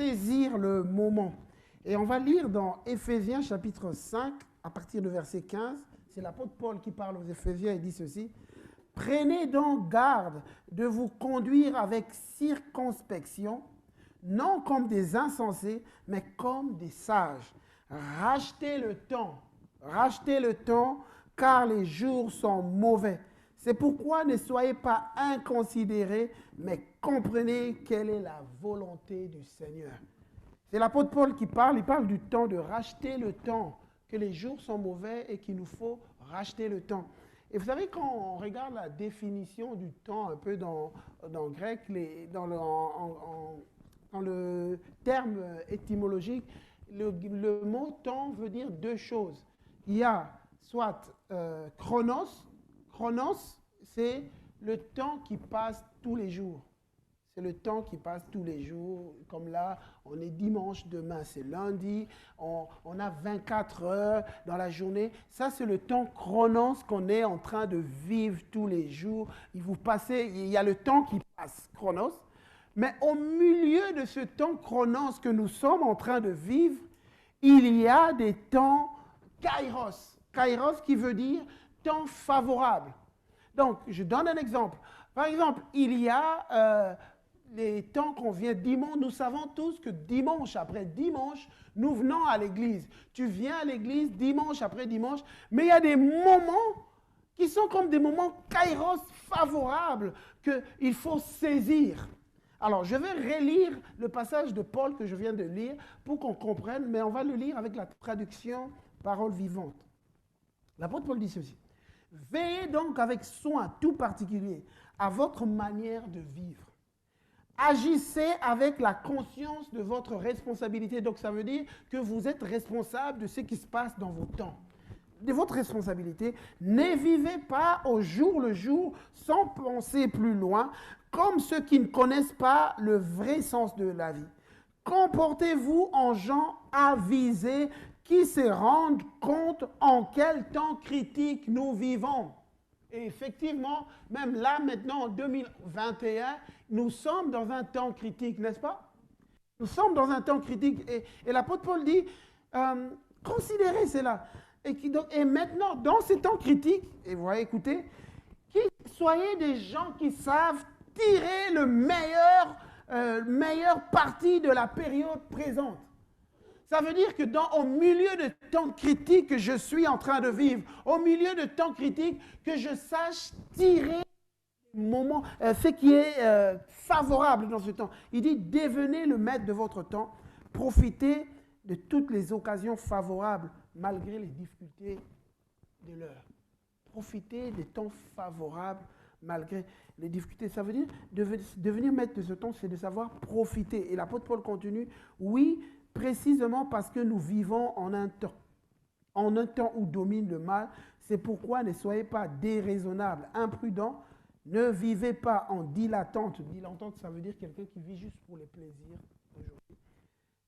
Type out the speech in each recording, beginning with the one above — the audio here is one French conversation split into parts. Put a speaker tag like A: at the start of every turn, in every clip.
A: saisir le moment. Et on va lire dans Éphésiens chapitre 5, à partir du verset 15. C'est l'apôtre Paul qui parle aux Éphésiens et dit ceci. « Prenez donc garde de vous conduire avec circonspection, non comme des insensés, mais comme des sages. Rachetez le temps, car les jours sont mauvais. C'est pourquoi ne soyez pas inconsidérés, mais comprenez quelle est la volonté du Seigneur. » C'est l'apôtre Paul qui parle, il parle du temps, de racheter le temps, que les jours sont mauvais et qu'il nous faut racheter le temps. Et vous savez, quand on regarde la définition du temps, un peu dans le grec, dans le terme étymologique, le mot temps veut dire deux choses. Il y a soit chronos, c'est le temps qui passe tous les jours. C'est le temps qui passe tous les jours. Comme là, on est dimanche, demain c'est lundi, on a 24 heures dans la journée. Ça, c'est le temps chronos qu'on est en train de vivre tous les jours. Il y a le temps qui passe, chronos. Mais au milieu de ce temps chronos que nous sommes en train de vivre, il y a des temps kairos. Kairos qui veut dire temps favorable. Donc, je donne un exemple. Par exemple, il y a les temps qu'on vient dimanche. Nous savons tous que dimanche après dimanche, nous venons à l'église. Tu viens à l'église dimanche après dimanche, mais il y a des moments qui sont comme des moments kairos favorables qu'il faut saisir. Alors, je vais relire le passage de Paul que je viens de lire pour qu'on comprenne, mais on va le lire avec la traduction parole vivante. L'apôtre Paul dit ceci. Veillez donc avec soin tout particulier à votre manière de vivre. Agissez avec la conscience de votre responsabilité. Donc ça veut dire que vous êtes responsable de ce qui se passe dans vos temps. De votre responsabilité. Ne vivez pas au jour le jour sans penser plus loin, comme ceux qui ne connaissent pas le vrai sens de la vie. Comportez-vous en gens avisés qui se rendent compte en quel temps critique nous vivons. Et effectivement, même là, maintenant, en 2021, nous sommes dans un temps critique, n'est-ce pas? Nous sommes dans un temps critique. Et l'apôtre Paul dit, considérez cela. Et maintenant, dans ces temps critiques, et vous voyez, écoutez, soyez des gens qui savent tirer le meilleur parti de la période présente. Ça veut dire que au milieu de temps critique que je suis en train de vivre, au milieu de temps critique, que je sache tirer ce qui est favorable dans ce temps. Il dit, devenez le maître de votre temps, profitez de toutes les occasions favorables malgré les difficultés de l'heure. Profitez des temps favorables malgré les difficultés. Ça veut dire, devenir maître de ce temps, c'est de savoir profiter. Et l'apôtre Paul continue, oui, précisément parce que nous vivons en un temps où domine le mal, c'est pourquoi ne soyez pas déraisonnables, imprudents, ne vivez pas en dilettante. Dilettante, ça veut dire quelqu'un qui vit juste pour les plaisirs d'aujourd'hui.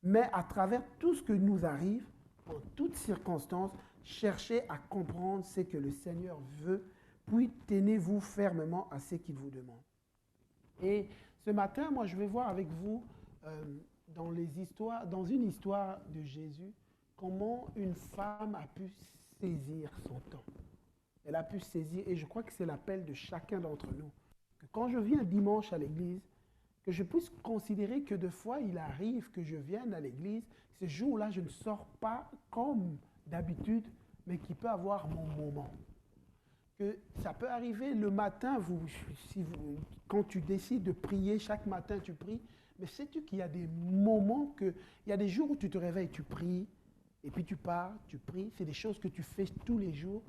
A: Mais à travers tout ce que nous arrive, en toutes circonstances, cherchez à comprendre ce que le Seigneur veut, puis tenez-vous fermement à ce qu'il vous demande. Et ce matin, moi, je vais voir avec vous dans une histoire de Jésus, comment une femme a pu saisir son temps. Elle a pu saisir, et je crois que c'est l'appel de chacun d'entre nous, que quand je viens dimanche à l'église, que je puisse considérer que des fois, il arrive que je vienne à l'église, ce jour-là, je ne sors pas comme d'habitude, mais qu'il peut avoir mon moment. Que ça peut arriver le matin, quand tu décides de prier, chaque matin tu pries, mais sais-tu qu'il y a des moments, il y a des jours où tu te réveilles, tu pries, et puis tu pars, tu pries, c'est des choses que tu fais tous les jours,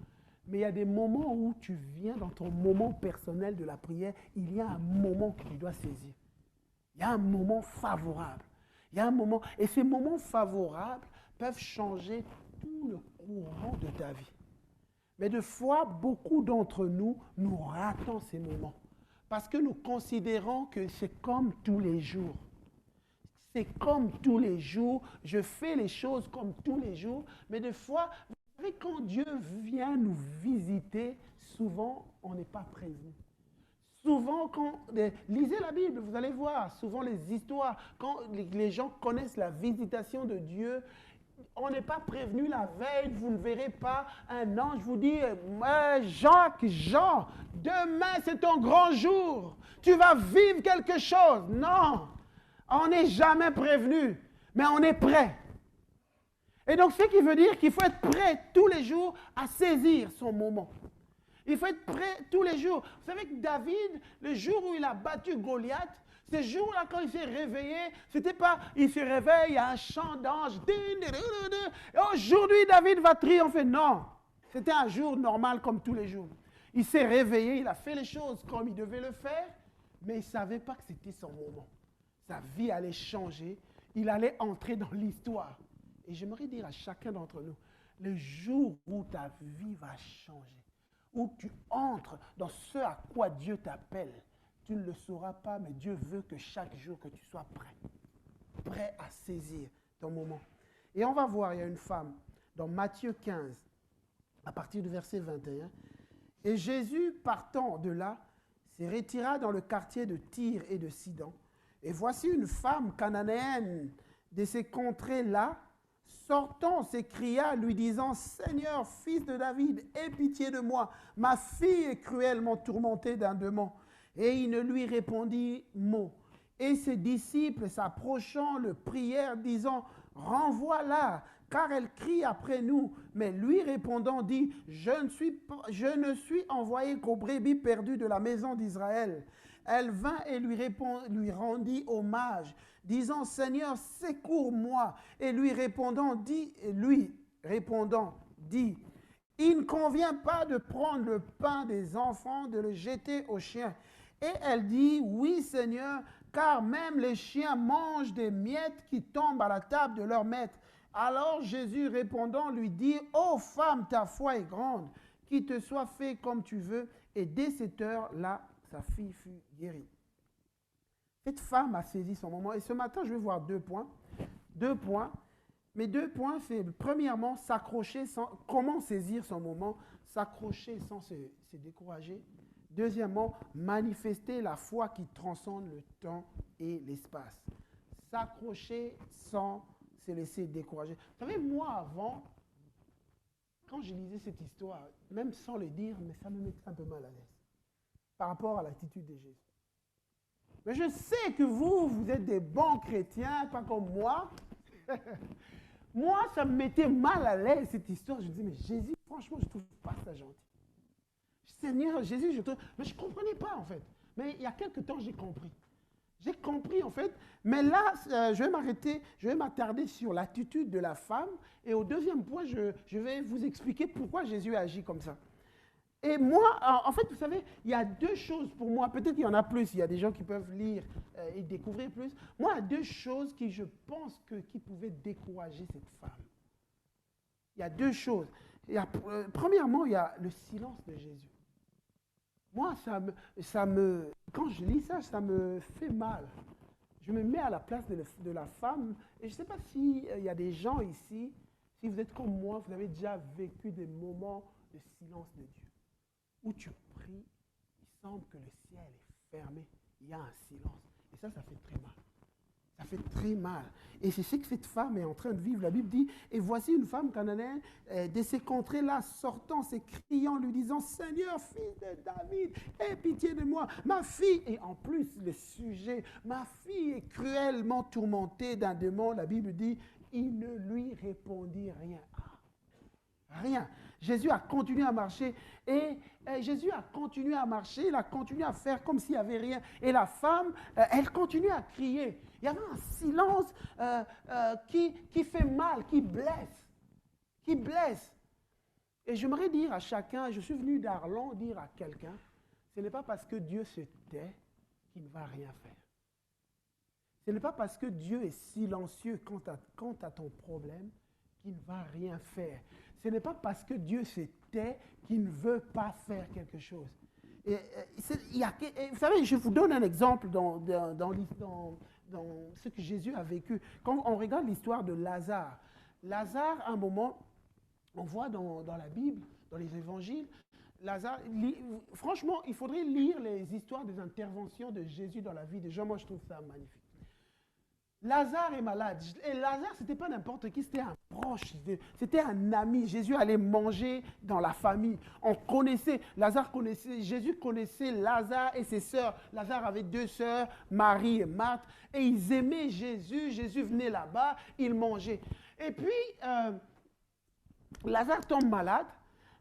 A: mais il y a des moments où tu viens dans ton moment personnel de la prière, il y a un moment que tu dois saisir. Il y a un moment favorable. Il y a un moment, et ces moments favorables peuvent changer tout le courant de ta vie. Mais de fois, beaucoup d'entre nous, nous ratons ces moments. Parce que nous considérons que c'est comme tous les jours. C'est comme tous les jours. Je fais les choses comme tous les jours. Mais des fois, vous savez, quand Dieu vient nous visiter, souvent, on n'est pas prévenu. Souvent, lisez la Bible, vous allez voir, souvent les histoires, quand les gens connaissent la visitation de Dieu, on n'est pas prévenu la veille, vous ne verrez pas un ange vous dire, Jacques, Jean, demain c'est ton grand jour, tu vas vivre quelque chose. Non, on n'est jamais prévenu, mais on est prêt. Et donc, ce qui veut dire qu'il faut être prêt tous les jours à saisir son moment. Il faut être prêt tous les jours. Vous savez que David, le jour où il a battu Goliath, ce jour-là, quand il s'est réveillé, c'était pas, il se réveille, il y a un chant d'ange. Aujourd'hui, David va triompher. Non, c'était un jour normal comme tous les jours. Il s'est réveillé, il a fait les choses comme il devait le faire, mais il ne savait pas que c'était son moment. Sa vie allait changer, il allait entrer dans l'histoire. Et j'aimerais dire à chacun d'entre nous, le jour où ta vie va changer, où tu entres dans ce à quoi Dieu t'appelle, tu ne le sauras pas, mais Dieu veut que chaque jour que tu sois prêt à saisir ton moment. Et on va voir, il y a une femme dans Matthieu 15, à partir du verset 21. Et Jésus, partant de là, se retira dans le quartier de Tyr et de Sidon. Et voici une femme cananéenne de ces contrées-là, sortant, s'écria, lui disant, « Seigneur, fils de David, aie pitié de moi. Ma fille est cruellement tourmentée d'un démon. » Et il ne lui répondit mot. Et ses disciples, s'approchant, le prièrent, disant, « Renvoie-la, car elle crie après nous. » Mais lui répondant dit, « Je ne suis envoyé qu'aux brebis perdues de la maison d'Israël. » Elle vint et lui rendit hommage, disant, « Seigneur, secours-moi. » Et lui répondant, dit, « Il ne convient pas de prendre le pain des enfants, de le jeter aux chiens. » Et elle dit, « Oui, Seigneur, car même les chiens mangent des miettes qui tombent à la table de leur maître. » Alors Jésus répondant lui dit, « Ô femme, ta foi est grande, qu'il te soit fait comme tu veux. » Et dès cette heure-là, sa fille fut guérie. Cette femme a saisi son moment. Et ce matin, je vais voir deux points. Mes 2 points, c'est premièrement, s'accrocher comment saisir son moment, s'accrocher sans se décourager. Deuxièmement, manifester la foi qui transcende le temps et l'espace. S'accrocher sans se laisser décourager. Vous savez, moi, avant, quand je lisais cette histoire, même sans le dire, mais ça me mettait un peu mal à l'aise par rapport à l'attitude de Jésus. Mais je sais que vous êtes des bons chrétiens, pas comme moi. Moi, ça me mettait mal à l'aise, cette histoire. Je me disais, mais Jésus, franchement, je ne trouve pas ça gentil. Seigneur, Jésus, mais je ne comprenais pas, en fait. Mais il y a quelques temps, j'ai compris. J'ai compris, en fait. Mais là, je vais m'attarder sur l'attitude de la femme. Et au deuxième point, je vais vous expliquer pourquoi Jésus agit comme ça. Et moi, en fait, vous savez, il y a 2 choses pour moi. Peut-être qu'il y en a plus. Il y a des gens qui peuvent lire et découvrir plus. Moi, il y a 2 choses qui, je pense, qui pouvaient décourager cette femme. Il y a 2 choses. Premièrement, il y a le silence de Jésus. Moi, quand je lis ça, ça me fait mal. Je me mets à la place de la femme. Et je ne sais pas s'il y a des gens ici, si vous êtes comme moi, vous avez déjà vécu des moments de silence de Dieu. Où tu pries, il semble que le ciel est fermé, il y a un silence. Et ça fait très mal. Ça fait très mal. Et c'est ce que cette femme est en train de vivre. La Bible dit, et voici une femme cananéenne de ces contrées-là, sortant, s'écriant, lui disant, « Seigneur, fils de David, aie pitié de moi. Ma fille, et en plus le sujet, ma fille est cruellement tourmentée d'un démon. » La Bible dit, il ne lui répondit rien. Rien. Jésus a continué à marcher et Jésus a continué à marcher, il a continué à faire comme s'il n'y avait rien. Et la femme, elle continue à crier. Il y avait un silence qui fait mal, qui blesse. Qui blesse. Et j'aimerais dire à chacun, je suis venu d'Arlon dire à quelqu'un, ce n'est pas parce que Dieu se tait qu'il ne va rien faire. Ce n'est pas parce que Dieu est silencieux quant à ton problème qu'il ne va rien faire. Ce n'est pas parce que Dieu se tait qu'il ne veut pas faire quelque chose. Vous savez, je vous donne un exemple dans ce que Jésus a vécu. Quand on regarde l'histoire de Lazare, à un moment, on voit dans la Bible, dans les évangiles, Lazare, franchement, il faudrait lire les histoires des interventions de Jésus dans la vie des gens. Moi, je trouve ça magnifique. Lazare est malade. Et Lazare, ce n'était pas n'importe qui, c'était un proche, c'était un ami. Jésus allait manger dans la famille. On connaissait, Jésus connaissait Lazare et ses sœurs. Lazare avait 2 sœurs, Marie et Marthe. Et ils aimaient Jésus. Jésus venait là-bas, il mangeait. Et puis, Lazare tombe malade.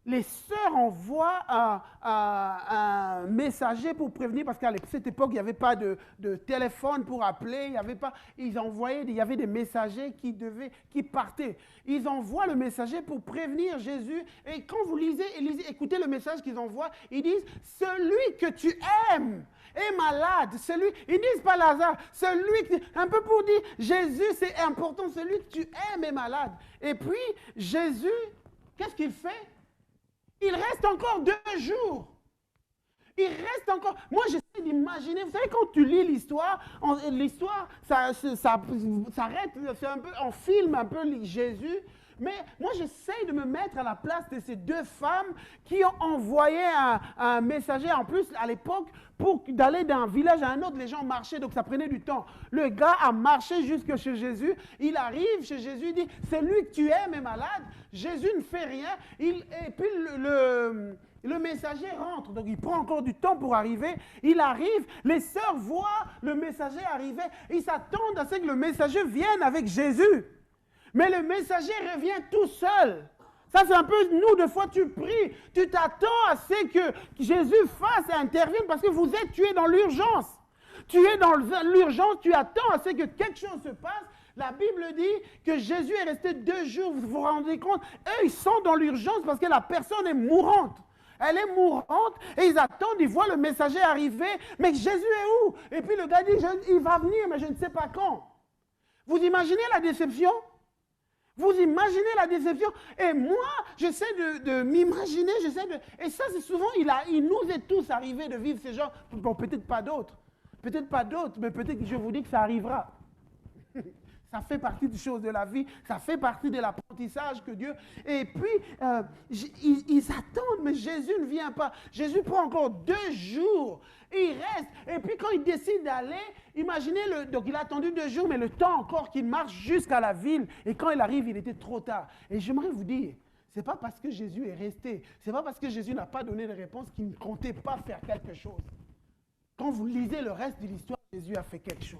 A: Les sœurs envoient un messager pour prévenir, parce qu'à cette époque, il n'y avait pas de téléphone pour appeler, il n'y avait pas, il y avait des messagers qui partaient. Ils envoient le messager pour prévenir Jésus, et quand vous écoutez le message qu'ils envoient, ils disent, celui que tu aimes est malade, ils disent pas Lazare, un peu pour dire, Jésus c'est important, celui que tu aimes est malade. Et puis, Jésus, qu'est-ce qu'il fait? Il reste encore 2 jours. Il reste encore... Moi, j'essaie d'imaginer... Vous savez, quand tu lis l'histoire, ça s'arrête, on filme un peu Jésus. Mais moi, j'essaie de me mettre à la place de ces 2 femmes qui ont envoyé un messager. En plus, à l'époque, pour d'aller d'un village à un autre, les gens marchaient, donc ça prenait du temps. Le gars a marché jusque chez Jésus. Il arrive chez Jésus, il dit, c'est lui que tu aimes est malade. Jésus ne fait rien. Et puis le messager rentre, donc il prend encore du temps pour arriver. Il arrive, les sœurs voient le messager arriver. Ils s'attendent à ce que le messager vienne avec Jésus. Mais le messager revient tout seul. Ça, c'est un peu, nous, des fois, tu pries, tu t'attends à ce que Jésus fasse et intervienne parce que tu es dans l'urgence. Tu es dans l'urgence, tu attends à ce que quelque chose se passe. La Bible dit que Jésus est resté 2 jours, vous vous rendez compte? Eux, ils sont dans l'urgence parce que la personne est mourante. Elle est mourante et ils attendent, ils voient le messager arriver. Mais Jésus est où? Et puis le gars dit, il va venir, mais je ne sais pas quand. Vous imaginez la déception? Vous imaginez la déception? Et moi, j'essaie de m'imaginer, et ça, c'est souvent, il nous est tous arrivé de vivre ces gens. Bon, peut-être pas d'autres, mais peut-être que je vous dis que ça arrivera. Ça fait partie des choses de la vie, ça fait partie de l'apprentissage que Dieu... Et puis, ils attendent, mais Jésus ne vient pas. Jésus prend encore 2 jours, il reste. Et puis quand il décide d'aller, imaginez, donc il a attendu 2 jours, mais le temps encore qu'il marche jusqu'à la ville. Et quand il arrive, il était trop tard. Et j'aimerais vous dire, ce n'est pas parce que Jésus est resté, ce n'est pas parce que Jésus n'a pas donné de réponse qu'il ne comptait pas faire quelque chose. Quand vous lisez le reste de l'histoire, Jésus a fait quelque chose.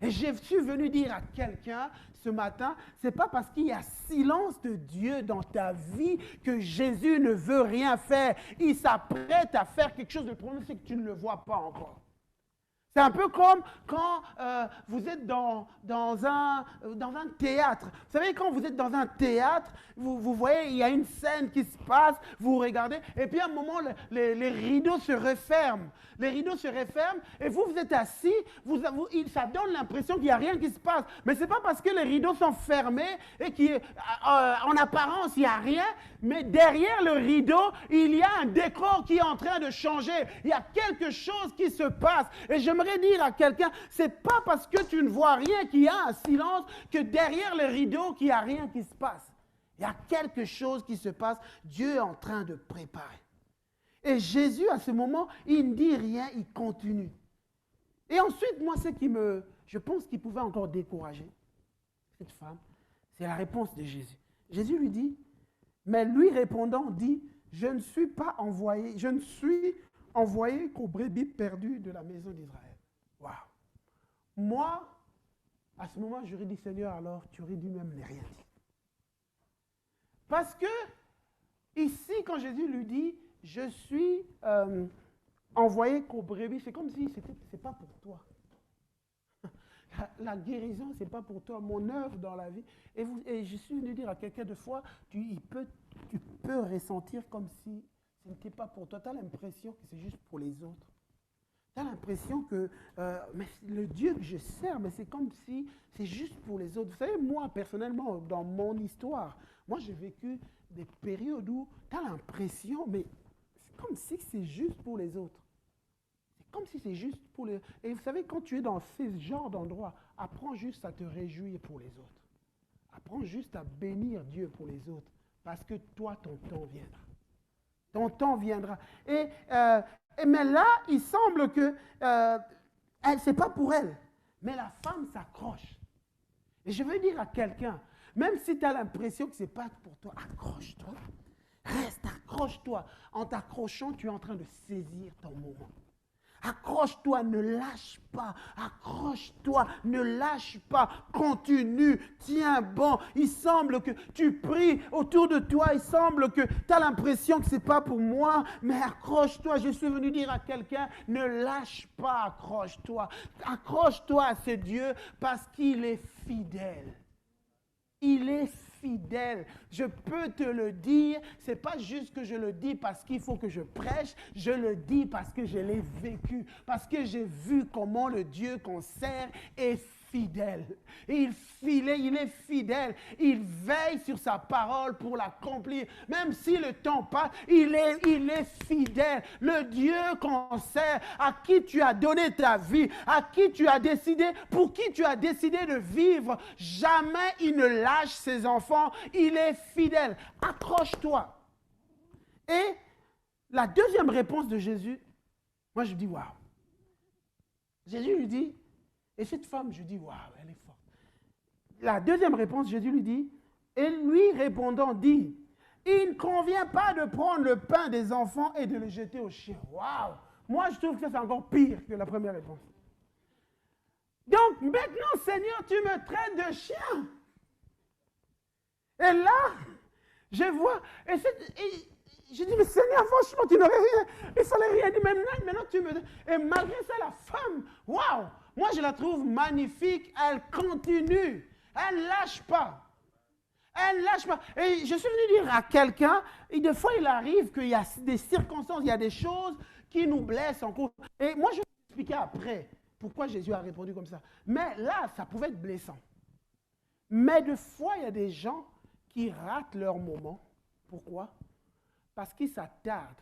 A: Et je suis venu dire à quelqu'un ce matin, ce n'est pas parce qu'il y a silence de Dieu dans ta vie que Jésus ne veut rien faire. Il s'apprête à faire quelque chose. Le problème, c'est que tu ne le vois pas encore. C'est un peu comme quand vous êtes dans un théâtre. Vous savez, quand vous êtes dans un théâtre, vous voyez, il y a une scène qui se passe, vous regardez, et puis à un moment, les rideaux se referment. Les rideaux se referment, et vous êtes assis, ça donne l'impression qu'il n'y a rien qui se passe. Mais ce n'est pas parce que les rideaux sont fermés et qu'en apparence, il n'y a rien, mais derrière le rideau, il y a un décor qui est en train de changer. Il y a quelque chose qui se passe. Et j'aimerais dire à quelqu'un, ce n'est pas parce que tu ne vois rien qu'il y a un silence que derrière le rideau, qu'il n'y a rien qui se passe. Il y a quelque chose qui se passe. Dieu est en train de préparer. Et Jésus, à ce moment, il ne dit rien, il continue. Et ensuite, moi, je pense qu'il pouvait encore décourager cette femme, c'est la réponse de Jésus. Jésus lui dit, mais lui répondant, dit, je ne suis envoyé qu'aux brebis perdues de la maison d'Israël. Waouh! Moi, à ce moment, j'aurais dit, Seigneur, alors, tu aurais dû même ne rien dire. Parce que, ici, quand Jésus lui dit, je suis envoyé qu'aux brebis, c'est comme si c'est pas pour toi. La guérison, ce n'est pas pour toi. Mon œuvre dans la vie. Et je suis venu dire à quelqu'un de fois, tu peux ressentir comme si ce n'était pas pour toi. Tu as l'impression que c'est juste pour les autres. Tu as l'impression que mais le Dieu que je sers, mais c'est comme si c'est juste pour les autres. Vous savez, moi, personnellement, dans mon histoire, moi, j'ai vécu des périodes où tu as l'impression, mais c'est comme si c'est juste pour les autres. C'est comme si c'est juste pour les... Et vous savez, quand tu es dans ce genre d'endroit, apprends juste à te réjouir pour les autres. Apprends juste à bénir Dieu pour les autres. Parce que toi, ton temps viendra. Ton temps viendra. Mais là, il semble que c'est pas pour elle. Mais la femme s'accroche. Et je veux dire à quelqu'un, même si tu as l'impression que ce n'est pas pour toi, accroche-toi. Reste, accroche-toi. En t'accrochant, tu es en train de saisir ton moment. Accroche-toi, ne lâche pas. Accroche-toi, ne lâche pas. Continue, tiens bon. Il semble que tu pries autour de toi. Il semble que tu as l'impression que ce n'est pas pour moi. Mais accroche-toi. Je suis venu dire à quelqu'un, ne lâche pas, accroche-toi. Accroche-toi à ce Dieu parce qu'il est fidèle. Il est fidèle. Je peux te le dire. Ce n'est pas juste que je le dis parce qu'il faut que je prêche. Je le dis parce que je l'ai vécu. Parce que j'ai vu comment le Dieu qu'on sert est fidèle. Il est fidèle. Il veille sur sa parole pour l'accomplir. Même si le temps passe, il est fidèle. Le Dieu qu'on sert, à qui tu as donné ta vie, à qui tu as décidé, pour qui tu as décidé de vivre, jamais il ne lâche ses enfants. Il est fidèle. Accroche-toi. Et la deuxième réponse de Jésus, moi je dis waouh. Jésus lui dit, et cette femme, je dis, waouh, elle est forte. La deuxième réponse, Jésus lui dit, et lui répondant, dit, il ne convient pas de prendre le pain des enfants et de le jeter aux chiens. Waouh! Moi, je trouve que c'est encore pire que la première réponse. Donc, maintenant, Seigneur, tu me traites de chien. Et là, je vois, et je dis, mais Seigneur, franchement, tu n'aurais rien, il fallait rien dire, maintenant tu me... Et malgré ça, la femme, waouh! Moi, je la trouve magnifique. Elle continue. Elle ne lâche pas. Elle ne lâche pas. Et je suis venu dire à quelqu'un, et des fois, il arrive qu'il y a des circonstances, il y a des choses qui nous blessent en cours. Et moi, je vais vous expliquer après pourquoi Jésus a répondu comme ça. Mais là, ça pouvait être blessant. Mais des fois, il y a des gens qui ratent leur moment. Pourquoi? Parce qu'ils s'attardent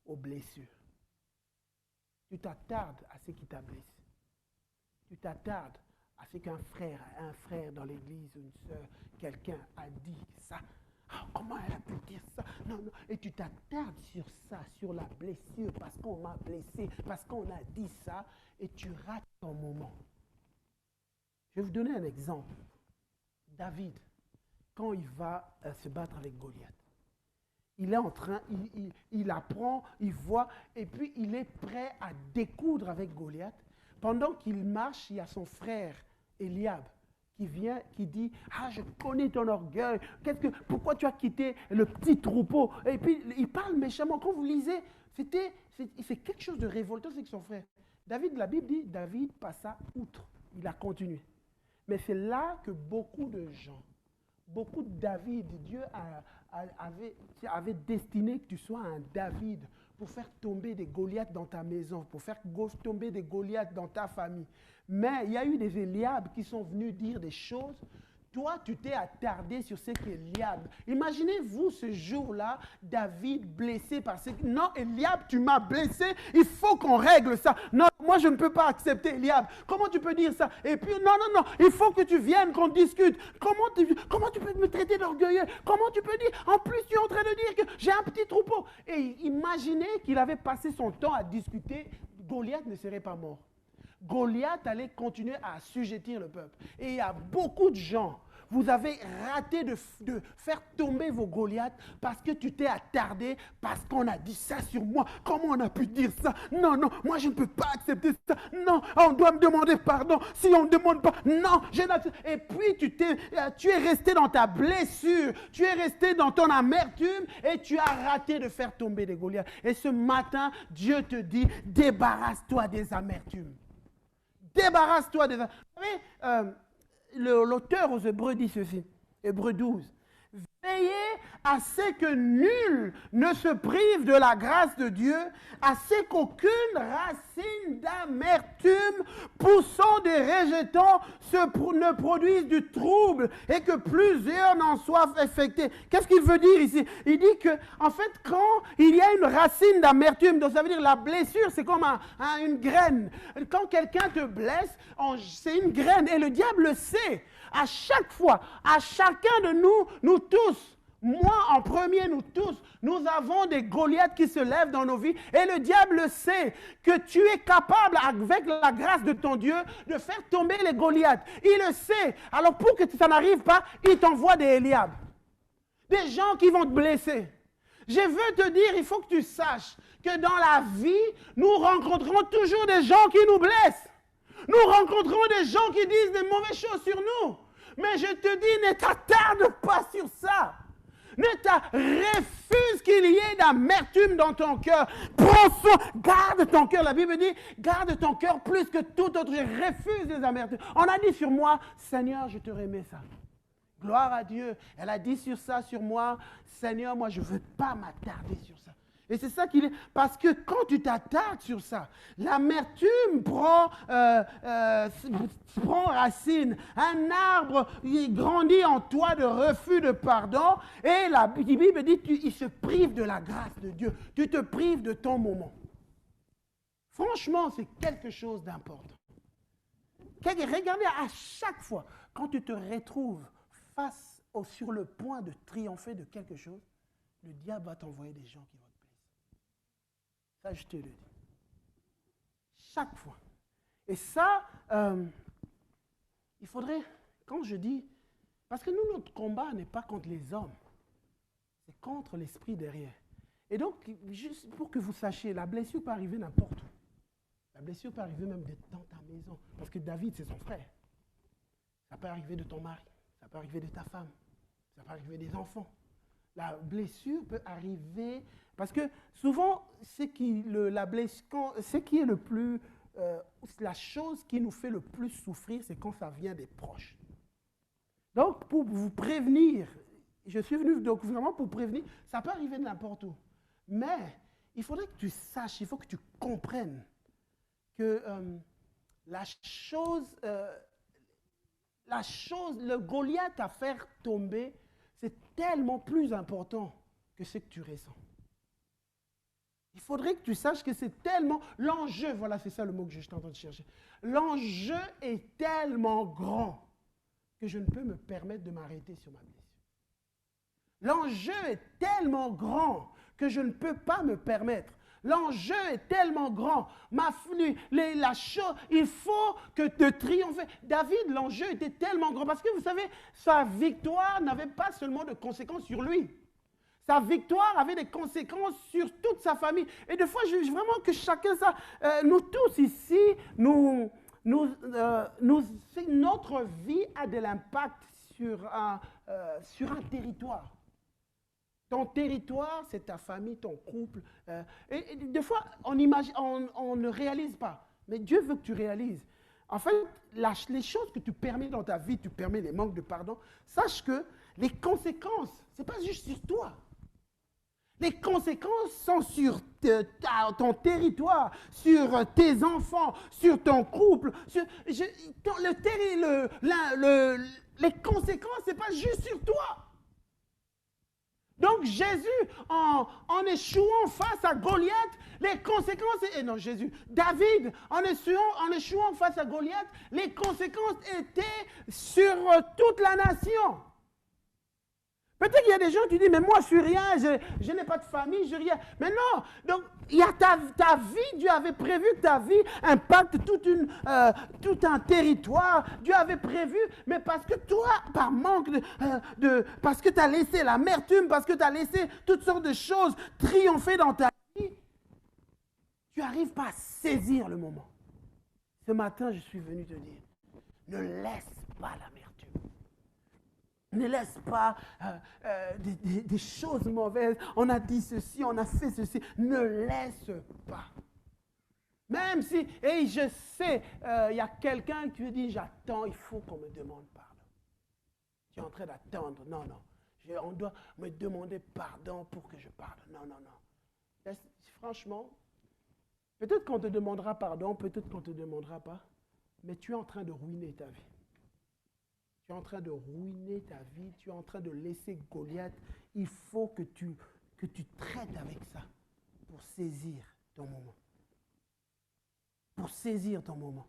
A: aux blessures. Tu t'attardes à ce qui t'a blessé. Tu t'attardes à ce qu'un frère dans l'église, une soeur, quelqu'un a dit ça. Oh, comment elle a pu dire ça? Non, non. Et tu t'attardes sur ça, sur la blessure, parce qu'on m'a blessé, parce qu'on a dit ça, et tu rates ton moment. Je vais vous donner un exemple. David, quand il va se battre avec Goliath, il est en train, il apprend, il voit, et puis il est prêt à découdre avec Goliath. Pendant qu'il marche, il y a son frère, Eliab, qui vient, qui dit, « Ah, je connais ton orgueil. Pourquoi tu as quitté le petit troupeau ?» Et puis, il parle méchamment. Quand vous lisez, c'est quelque chose de révoltant, c'est que son frère. David, la Bible dit, David passa outre. Il a continué. Mais c'est là que beaucoup de gens, beaucoup de David, Dieu avait destiné que tu sois un David pour faire tomber des Goliaths dans ta maison, pour faire tomber des Goliaths dans ta famille. Mais il y a eu des Eliab qui sont venus dire des choses. Toi, tu t'es attardé sur ce qu'Eliab. Imaginez-vous ce jour-là, David blessé par ce... Non, Eliab, tu m'as blessé, il faut qu'on règle ça. Non, moi, je ne peux pas accepter Eliab. Comment tu peux dire ça? Et puis, non, il faut que tu viennes, qu'on discute. Comment tu peux me traiter d'orgueilleux? Comment tu peux dire? En plus, tu es en train de dire que j'ai un petit troupeau. Et imaginez qu'il avait passé son temps à discuter, Goliath ne serait pas mort. Goliath allait continuer à assujettir le peuple. Et il y a beaucoup de gens, vous avez raté de faire tomber vos Goliaths parce que tu t'es attardé, parce qu'on a dit ça sur moi. Comment on a pu dire ça? Non, moi je ne peux pas accepter ça. Non, on doit me demander pardon. Si on ne demande pas, non, je n'accepte. Et puis tu es resté dans ta blessure, tu es resté dans ton amertume et tu as raté de faire tomber des Goliaths. Et ce matin, Dieu te dit, débarrasse-toi des amertumes. Débarrasse-toi des... Vous savez, l'auteur aux Hébreux dit ceci, Hébreux 12. Veillez à ce que nul ne se prive de la grâce de Dieu, à ce qu'aucune racine d'amertume poussant des rejetants ne produise du trouble et que plusieurs n'en soient affectés. Qu'est-ce qu'il veut dire ici? Il dit que, en fait, quand il y a une racine d'amertume, donc ça veut dire la blessure, c'est comme une graine. Quand quelqu'un te blesse, c'est une graine et le diable le sait. À chaque fois, à chacun de nous tous, Moi, en premier, nous tous, nous avons des Goliaths qui se lèvent dans nos vies. Et le diable sait que tu es capable, avec la grâce de ton Dieu, de faire tomber les Goliaths. Il le sait. Alors pour que ça n'arrive pas, il t'envoie des Eliab. Des gens qui vont te blesser. Je veux te dire, il faut que tu saches que dans la vie, nous rencontrons toujours des gens qui nous blessent. Nous rencontrons des gens qui disent des mauvaises choses sur nous. Mais je te dis, ne t'attarde pas sur ça. Refuse qu'il y ait d'amertume dans ton cœur. Prends soin, garde ton cœur. La Bible dit, garde ton cœur plus que tout autre. Je refuse les amertumes. On a dit sur moi, Seigneur, je te remets ça. Gloire à Dieu. Elle a dit sur ça, sur moi, Seigneur, moi, je ne veux pas m'attarder sur ça. Et c'est ça qu'il est. Parce que quand tu t'attardes sur ça, l'amertume prend racine. Un arbre il grandit en toi de refus de pardon. Et la Bible dit il se prive de la grâce de Dieu. Tu te prives de ton moment. Franchement, c'est quelque chose d'important. Regardez à chaque fois, quand tu te retrouves sur le point de triompher de quelque chose, le diable va t'envoyer des gens qui vont te blesser. Ça, je te le dis. Chaque fois. Et ça, il faudrait, quand je dis, parce que nous, notre combat n'est pas contre les hommes, c'est contre l'esprit derrière. Et donc, juste pour que vous sachiez, la blessure peut arriver n'importe où. La blessure peut arriver même dans ta maison. Parce que David, c'est son frère. Ça peut arriver de ton mari. Ça peut arriver de ta femme. Ça peut arriver des enfants. La blessure peut arriver... Parce que souvent, ce qui est le plus... la chose qui nous fait le plus souffrir, c'est quand ça vient des proches. Donc, pour vous prévenir, je suis venu donc vraiment pour prévenir, ça peut arriver de n'importe où. Mais il faudrait que tu saches, il faut que tu comprennes que le Goliath à faire tomber, c'est tellement plus important que ce que tu ressens. Il faudrait que tu saches que c'est tellement... L'enjeu, voilà, c'est ça le mot que je suis en train de chercher. L'enjeu est tellement grand que je ne peux me permettre de m'arrêter sur ma blessure. L'enjeu est tellement grand que je ne peux pas me permettre. L'enjeu est tellement grand. Il faut que de triompher. David, l'enjeu était tellement grand parce que vous savez, sa victoire n'avait pas seulement de conséquences sur lui. Sa victoire avait des conséquences sur toute sa famille. Et des fois, je veux vraiment que chacun ça. Nous tous ici, notre vie a de l'impact sur un territoire. Ton territoire, c'est ta famille, ton couple. Et des fois, on ne réalise pas. Mais Dieu veut que tu réalises. En fait, les choses que tu permets dans ta vie, tu permets les manques de pardon, sache que les conséquences, ce n'est pas juste sur toi. Les conséquences sont sur ton territoire, sur tes enfants, sur ton couple. Les conséquences, ce n'est pas juste sur toi. Donc Jésus, en échouant face à Goliath, les conséquences... David, en échouant face à Goliath, les conséquences étaient sur toute la nation. Peut-être qu'il y a des gens qui disent, mais moi je suis rien, je n'ai pas de famille, je n'ai rien. Mais non, donc il y a ta vie, Dieu avait prévu que ta vie impacte tout un territoire. Dieu avait prévu, mais parce que toi, par manque parce que tu as laissé l'amertume, parce que tu as laissé toutes sortes de choses triompher dans ta vie, tu n'arrives pas à saisir le moment. Ce matin, je suis venu te dire, ne laisse pas l'amertume. Ne laisse pas des choses mauvaises. On a dit ceci, on a fait ceci. Ne laisse pas. Même si, et je sais, il y a quelqu'un qui dit, j'attends, il faut qu'on me demande pardon. Tu es en train d'attendre. Non, non. On doit me demander pardon pour que je pardonne. Non, non, non. Franchement, peut-être qu'on te demandera pardon, peut-être qu'on ne te demandera pas, mais tu es en train de ruiner ta vie. Tu es en train de ruiner ta vie, tu es en train de laisser Goliath. Il faut que tu traites avec ça pour saisir ton moment. Pour saisir ton moment.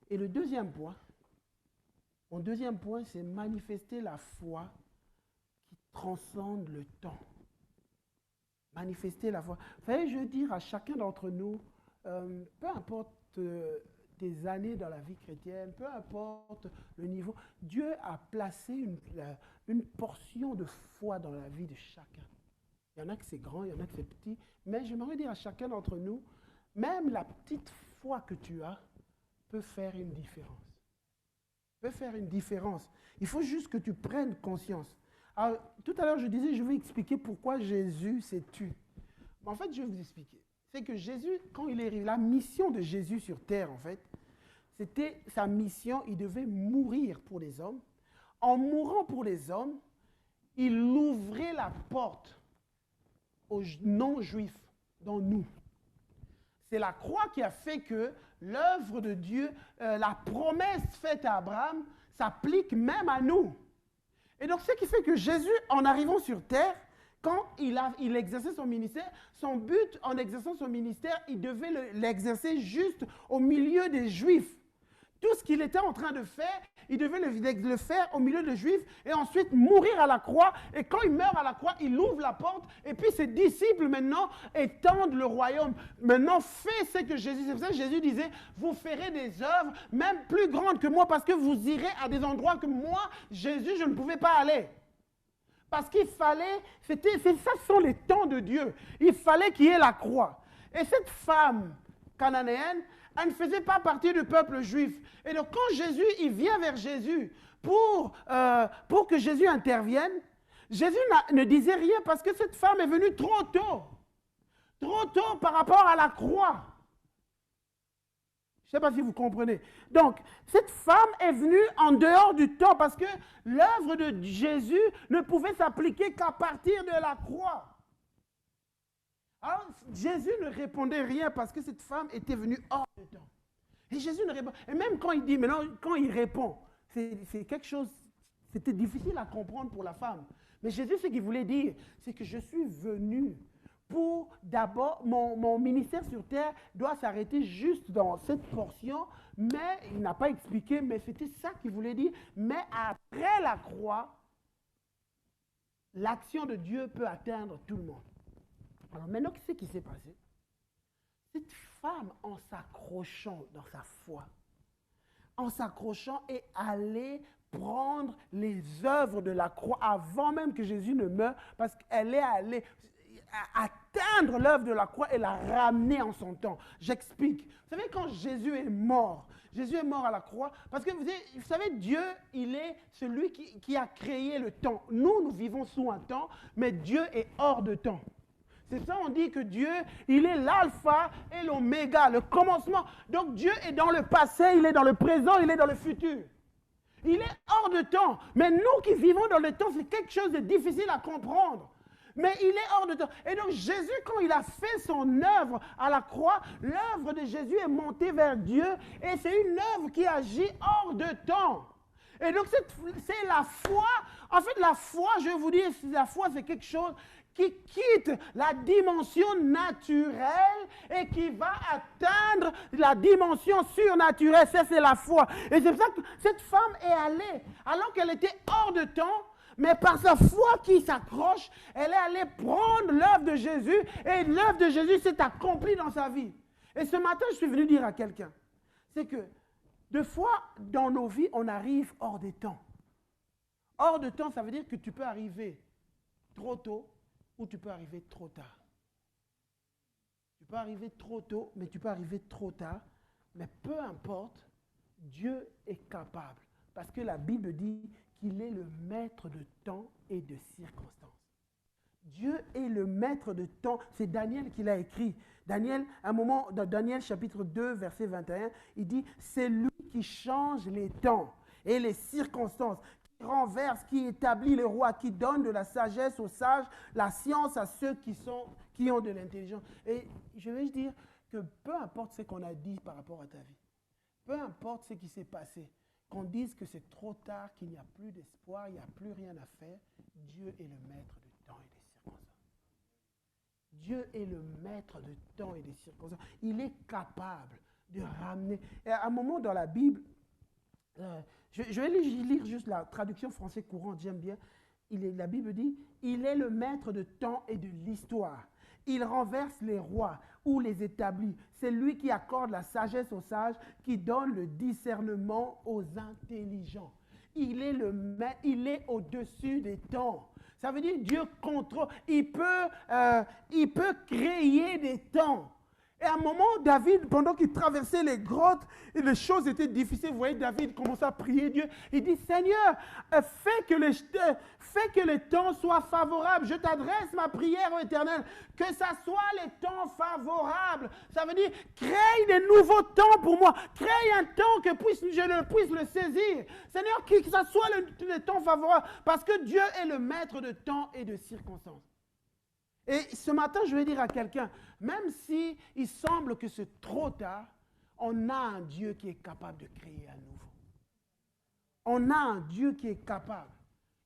A: Et le deuxième point, mon deuxième point, c'est manifester la foi qui transcende le temps. Manifester la foi. Vous savez, je veux dire à chacun d'entre nous, peu importe tes années dans la vie chrétienne, peu importe le niveau, Dieu a placé une portion de foi dans la vie de chacun. Il y en a que c'est grand, il y en a que c'est petit, mais j'aimerais dire à chacun d'entre nous, même la petite foi que tu as peut faire une différence. Peut faire une différence. Il faut juste que tu prennes conscience. Alors, tout à l'heure, je disais, je vais expliquer pourquoi Jésus s'est tué. En fait, je vais vous expliquer. C'est que Jésus, quand il est arrivé, la mission de Jésus sur terre, en fait, c'était sa mission, il devait mourir pour les hommes. En mourant pour les hommes, il ouvrait la porte aux non-juifs, dont nous. C'est la croix qui a fait que l'œuvre de Dieu, la promesse faite à Abraham, s'applique même à nous. Et donc, ce qui fait que Jésus, en arrivant sur terre, quand il exerçait son ministère, son but en exerçant son ministère, il devait l'exercer juste au milieu des Juifs. Tout ce qu'il était en train de faire, il devait le faire au milieu des Juifs et ensuite mourir à la croix. Et quand il meurt à la croix, il ouvre la porte et puis ses disciples maintenant étendent le royaume. Maintenant, fais ce que Jésus. C'est pour ça que Jésus disait, vous ferez des œuvres même plus grandes que moi parce que vous irez à des endroits que moi, Jésus, je ne pouvais pas aller. Parce qu'il fallait, ça sont les temps de Dieu. Il fallait qu'il y ait la croix. Et cette femme cananéenne, elle ne faisait pas partie du peuple juif. Et donc quand Jésus, il vient vers Jésus pour que Jésus intervienne, Jésus ne disait rien parce que cette femme est venue trop tôt. Trop tôt par rapport à la croix. Je ne sais pas si vous comprenez. Donc, cette femme est venue en dehors du temps parce que l'œuvre de Jésus ne pouvait s'appliquer qu'à partir de la croix. Alors, Jésus ne répondait rien parce que cette femme était venue hors de temps. Et Jésus ne répond. Et même quand il dit, maintenant, quand il répond, c'est quelque chose, c'était difficile à comprendre pour la femme. Mais Jésus, ce qu'il voulait dire, c'est que je suis venu pour d'abord, mon ministère sur terre doit s'arrêter juste dans cette portion, mais il n'a pas expliqué, mais c'était ça qu'il voulait dire. Mais après la croix, l'action de Dieu peut atteindre tout le monde. Alors maintenant, qu'est-ce qui s'est passé? Cette femme, en s'accrochant dans sa foi, en s'accrochant et allée prendre les œuvres de la croix avant même que Jésus ne meure, parce qu'elle est allée atteindre l'œuvre de la croix et la ramener en son temps. J'explique. Vous savez, quand Jésus est mort à la croix, parce que vous savez, Dieu, il est celui qui a créé le temps. Nous vivons sous un temps, mais Dieu est hors de temps. C'est ça, on dit que Dieu, il est l'alpha et l'oméga, le commencement. Donc Dieu est dans le passé, il est dans le présent, il est dans le futur. Il est hors de temps. Mais nous qui vivons dans le temps, c'est quelque chose de difficile à comprendre. Mais il est hors de temps. Et donc Jésus, quand il a fait son œuvre à la croix, l'œuvre de Jésus est montée vers Dieu et c'est une œuvre qui agit hors de temps. Et donc c'est la foi. En fait, la foi, je vais vous dire, la foi, c'est quelque chose qui quitte la dimension naturelle et qui va atteindre la dimension surnaturelle. Ça, c'est la foi. Et c'est pour ça que cette femme est allée, alors qu'elle était hors de temps, mais par sa foi qui s'accroche, elle est allée prendre l'œuvre de Jésus et l'œuvre de Jésus s'est accomplie dans sa vie. Et ce matin, je suis venu dire à quelqu'un, c'est que deux fois dans nos vies, on arrive hors des temps. Hors de temps, ça veut dire que tu peux arriver trop tôt ou tu peux arriver trop tard. Tu peux arriver trop tôt, mais tu peux arriver trop tard. Mais peu importe, Dieu est capable. Parce que la Bible dit qu'il est le maître de temps et de circonstances. Dieu est le maître de temps. C'est Daniel qui l'a écrit. Daniel, à un moment, dans Daniel chapitre 2, verset 21, il dit « C'est lui qui change les temps et les circonstances, qui renverse, qui établit les rois, qui donne de la sagesse aux sages, la science à ceux qui ont de l'intelligence. » Et je vais dire que peu importe ce qu'on a dit par rapport à ta vie, peu importe ce qui s'est passé, qu'on dise que c'est trop tard, qu'il n'y a plus d'espoir, il n'y a plus rien à faire, Dieu est le maître du temps et des circonstances. Dieu est le maître du temps et des circonstances. Il est capable de ramener. Et à un moment dans la Bible, je vais lire juste la traduction français courante, j'aime bien. la Bible dit, il est le maître de temps et de l'histoire. Il renverse les rois ou les établit. C'est lui qui accorde la sagesse aux sages, qui donne le discernement aux intelligents. Il est au-dessus des temps. Ça veut dire Dieu contrôle. Il peut créer des temps. Et à un moment, David, pendant qu'il traversait les grottes, et les choses étaient difficiles, vous voyez, David commence à prier Dieu. Il dit, Seigneur, fais que les temps soient favorables. Je t'adresse ma prière au Éternel. Que ça soit les temps favorables. Ça veut dire, crée des nouveaux temps pour moi. Crée un temps que je puisse le saisir. Seigneur, que ça soit les temps favorables. Parce que Dieu est le maître de temps et de circonstances. Et ce matin, je vais dire à quelqu'un, même si il semble que c'est trop tard, on a un Dieu qui est capable de créer à nouveau. On a un Dieu qui est capable.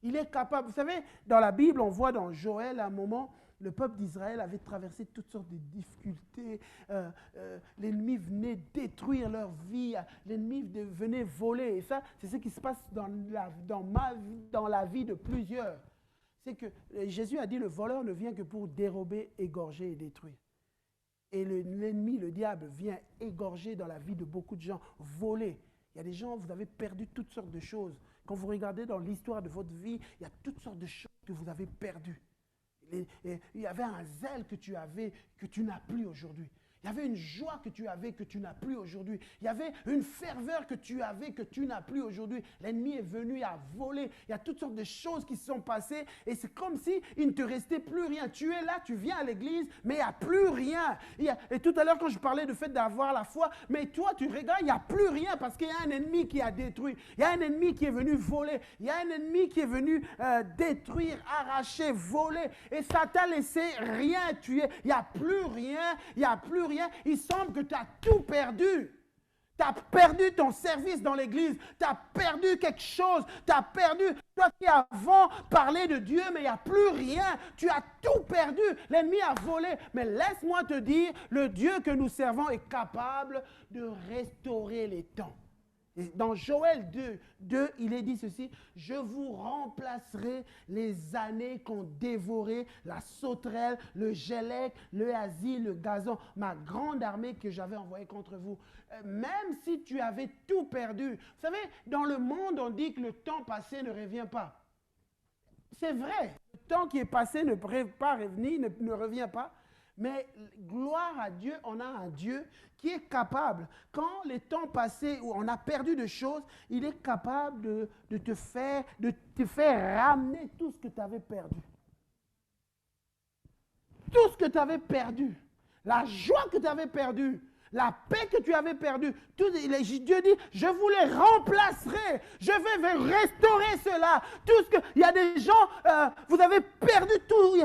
A: Il est capable. Vous savez, dans la Bible, on voit dans Joël, à un moment, le peuple d'Israël avait traversé toutes sortes de difficultés. L'ennemi venait détruire leur vie. L'ennemi venait voler. Et ça, c'est ce qui se passe dans la vie de plusieurs. C'est que Jésus a dit, le voleur ne vient que pour dérober, égorger et détruire. Et l'ennemi, le diable, vient égorger dans la vie de beaucoup de gens, voler. Il y a des gens, vous avez perdu toutes sortes de choses. Quand vous regardez dans l'histoire de votre vie, il y a toutes sortes de choses que vous avez perdues. Il y avait un zèle que tu avais, que tu n'as plus aujourd'hui. Il y avait une joie que tu avais, que tu n'as plus aujourd'hui. Il y avait une ferveur que tu avais, que tu n'as plus aujourd'hui. L'ennemi est venu, il a volé. Il y a toutes sortes de choses qui se sont passées. Et c'est comme si il ne te restait plus rien. Tu es là, tu viens à l'église, mais il n'y a plus rien. Et tout à l'heure, quand je parlais du fait d'avoir la foi, mais toi, tu regardes, il n'y a plus rien parce qu'il y a un ennemi qui a détruit. Il y a un ennemi qui est venu voler. Il y a un ennemi qui est venu détruire, arracher, voler. Et ça t'a laissé rien tuer. Il n'y a plus rien. Il n'y a plus rien. Il semble que tu as tout perdu. Tu as perdu ton service dans l'église. Tu as perdu quelque chose. Tu as perdu. Toi qui avant parlais de Dieu, mais il n'y a plus rien. Tu as tout perdu. L'ennemi a volé. Mais laisse-moi te dire, le Dieu que nous servons est capable de restaurer les temps. Et dans Joël 2, il est dit ceci, « Je vous remplacerai les années qu'ont dévoré la sauterelle, le gélec, le asile, le gazon, ma grande armée que j'avais envoyée contre vous. » Même si tu avais tout perdu. Vous savez, dans le monde, on dit que le temps passé ne revient pas. C'est vrai, le temps qui est passé ne peut pas revenir, ne revient pas. Mais gloire à Dieu, on a un Dieu qui est capable, quand les temps passés où on a perdu de choses, il est capable de te faire ramener tout ce que tu avais perdu. Tout ce que tu avais perdu, la joie que tu avais perdue, la paix que tu avais perdue, Dieu dit, je vous les remplacerai, je vais restaurer cela. Il y a des gens, vous avez perdu tout,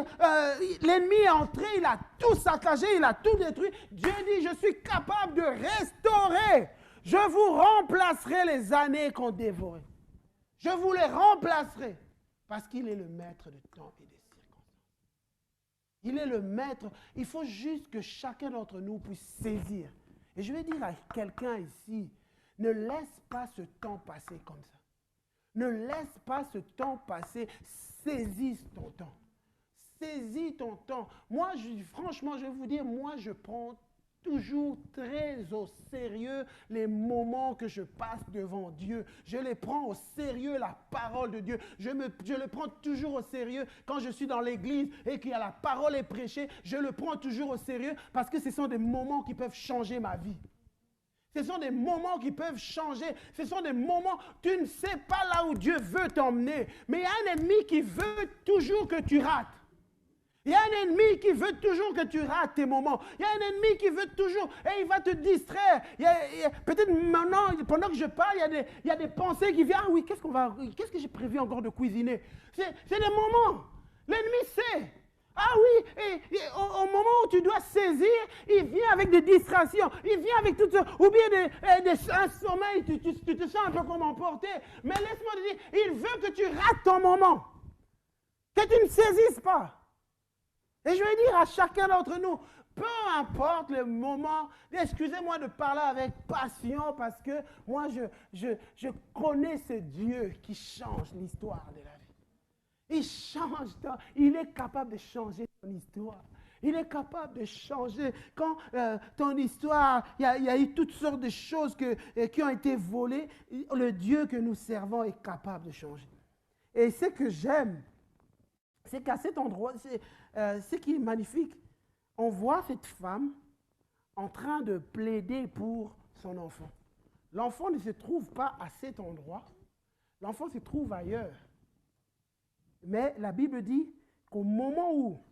A: l'ennemi est entré, il a tout saccagé, il a tout détruit. Dieu dit, je suis capable de restaurer. Je vous remplacerai les années qu'on dévorait. Je vous les remplacerai parce qu'il est le maître de temps et des circonstances. Il est le maître. Il faut juste que chacun d'entre nous puisse saisir. Et je vais dire à quelqu'un ici, ne laisse pas ce temps passer comme ça. Ne laisse pas ce temps passer. Saisis ton temps. Saisis ton temps. Moi, franchement, je vais vous dire, moi, je prends toujours très au sérieux les moments que je passe devant Dieu. Je les prends au sérieux, la parole de Dieu. Je le prends toujours au sérieux quand je suis dans l'église et que la parole est prêchée. Je le prends toujours au sérieux parce que ce sont des moments qui peuvent changer ma vie. Ce sont des moments qui peuvent changer. Ce sont des moments, tu ne sais pas là où Dieu veut t'emmener. Mais il y a un ennemi qui veut toujours que tu rates. Il y a un ennemi qui veut toujours que tu rates tes moments. Il y a un ennemi qui veut toujours, et il va te distraire. Peut-être maintenant, pendant que je parle, il y a des pensées qui viennent. Ah oui, qu'est-ce que j'ai prévu encore de cuisiner? C'est des moments. L'ennemi sait. Ah oui, et au moment où tu dois saisir, il vient avec des distractions. Il vient avec tout ça. Ou bien un sommeil, tu te sens un peu comme emporté. Mais laisse-moi te dire, il veut que tu rates ton moment. Que tu ne saisisses pas. Et je vais dire à chacun d'entre nous, peu importe le moment, excusez-moi de parler avec passion parce que moi je connais ce Dieu qui change l'histoire de la vie. Il est capable de changer ton histoire. Il est capable de changer. Quand ton histoire, il y a eu toutes sortes de choses qui ont été volées, le Dieu que nous servons est capable de changer. Et ce que j'aime, c'est qu'à cet endroit, ce qui est magnifique, on voit cette femme en train de plaider pour son enfant. L'enfant ne se trouve pas à cet endroit, l'enfant se trouve ailleurs. Mais la Bible dit qu'au moment où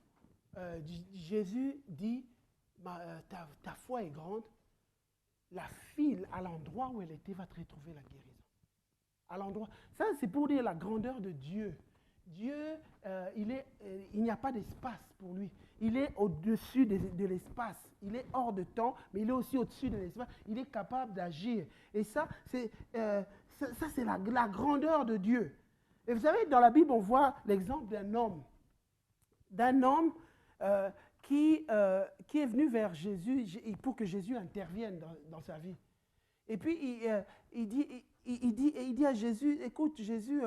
A: Jésus dit ta foi est grande, la fille, à l'endroit où elle était, va te retrouver la guérison. À l'endroit. Ça, c'est pour dire la grandeur de Dieu. Dieu, il n'y a pas d'espace pour lui. Il est au-dessus de l'espace. Il est hors de temps, mais il est aussi au-dessus de l'espace. Il est capable d'agir. Et ça, c'est la grandeur de Dieu. Et vous savez, dans la Bible, on voit l'exemple d'un homme. Qui est venu vers Jésus pour que Jésus intervienne dans sa vie. Et puis, il dit à Jésus, écoute, Jésus,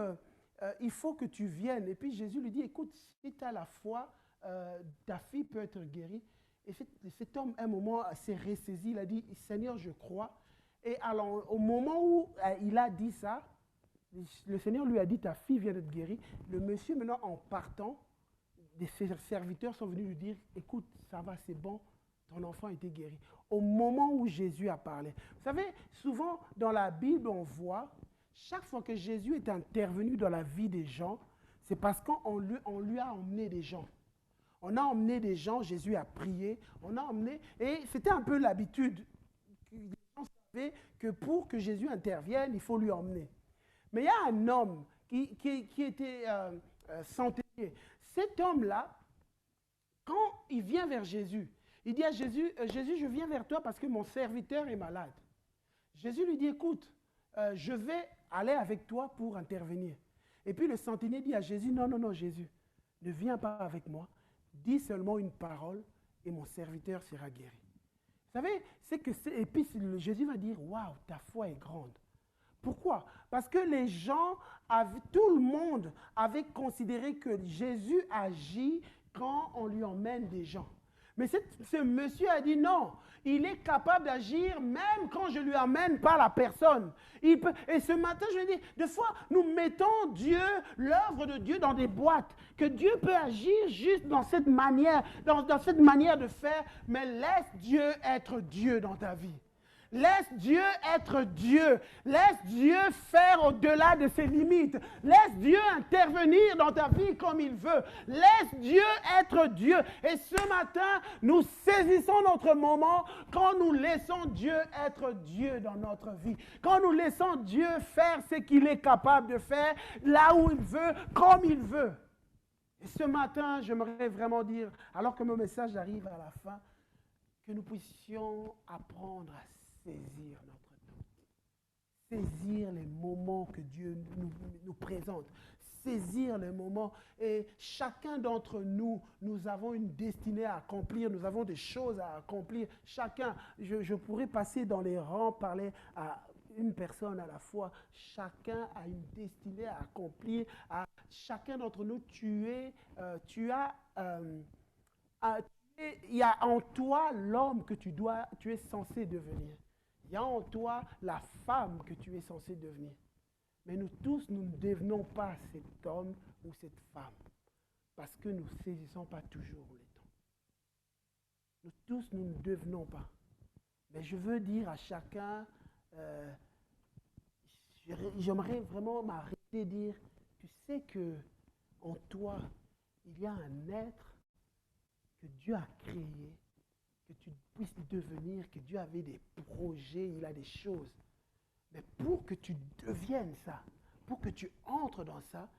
A: il faut que tu viennes. Et puis, Jésus lui dit, écoute, si tu as la foi, ta fille peut être guérie. Et cet homme, à un moment, s'est ressaisi. Il a dit, Seigneur, je crois. Et alors, au moment où il a dit ça, le Seigneur lui a dit, ta fille vient d'être guérie. Le monsieur, maintenant, en partant, ses serviteurs sont venus lui dire, écoute, ça va, c'est bon, ton enfant a été guéri. Au moment où Jésus a parlé. Vous savez, souvent dans la Bible, on voit, chaque fois que Jésus est intervenu dans la vie des gens, c'est parce qu'on lui a emmené des gens. On a emmené des gens, Jésus a prié, on a emmené, et c'était un peu l'habitude. Les gens savaient que pour que Jésus intervienne, il faut lui emmener. Mais il y a un homme qui était centenier. Cet homme-là, quand il vient vers Jésus, il dit à Jésus, Jésus, je viens vers toi parce que mon serviteur est malade. Jésus lui dit, écoute, je vais aller avec toi pour intervenir. Et puis le centenier dit à Jésus, non, non, non, Jésus, ne viens pas avec moi, dis seulement une parole et mon serviteur sera guéri. Vous savez, et puis Jésus va dire, waouh, ta foi est grande. Pourquoi? Parce que tout le monde avait considéré que Jésus agit quand on lui emmène des gens. Mais ce monsieur a dit non, il est capable d'agir même quand je ne lui emmène pas la personne. Et ce matin, je dis, des fois, nous mettons Dieu, l'œuvre de Dieu dans des boîtes, que Dieu peut agir juste dans cette manière, dans cette manière de faire, mais laisse Dieu être Dieu dans ta vie. Laisse Dieu être Dieu. Laisse Dieu faire au-delà de ses limites. Laisse Dieu intervenir dans ta vie comme il veut. Laisse Dieu être Dieu. Et ce matin, nous saisissons notre moment quand nous laissons Dieu être Dieu dans notre vie. Quand nous laissons Dieu faire ce qu'il est capable de faire, là où il veut, comme il veut. Et ce matin, j'aimerais vraiment dire, alors que mon message arrive à la fin, que nous puissions apprendre à saisir notre temps, saisir les moments que Dieu nous présente, saisir les moments. Et chacun d'entre nous, nous avons une destinée à accomplir, nous avons des choses à accomplir. Chacun, je pourrais passer dans les rangs, parler à une personne à la fois. Chacun a une destinée à accomplir. Chacun d'entre nous, il y a en toi l'homme que tu es censé devenir. Il y a en toi la femme que tu es censé devenir. Mais nous tous, nous ne devenons pas cet homme ou cette femme. Parce que nous ne saisissons pas toujours les temps. Nous tous, nous ne devenons pas. Mais je veux dire à chacun, j'aimerais vraiment m'arrêter et dire, tu sais que en toi, il y a un être que Dieu a créé, que tu puisses devenir, que Dieu avait des projets, il a des choses. Mais pour que tu deviennes ça, pour que tu entres dans ça,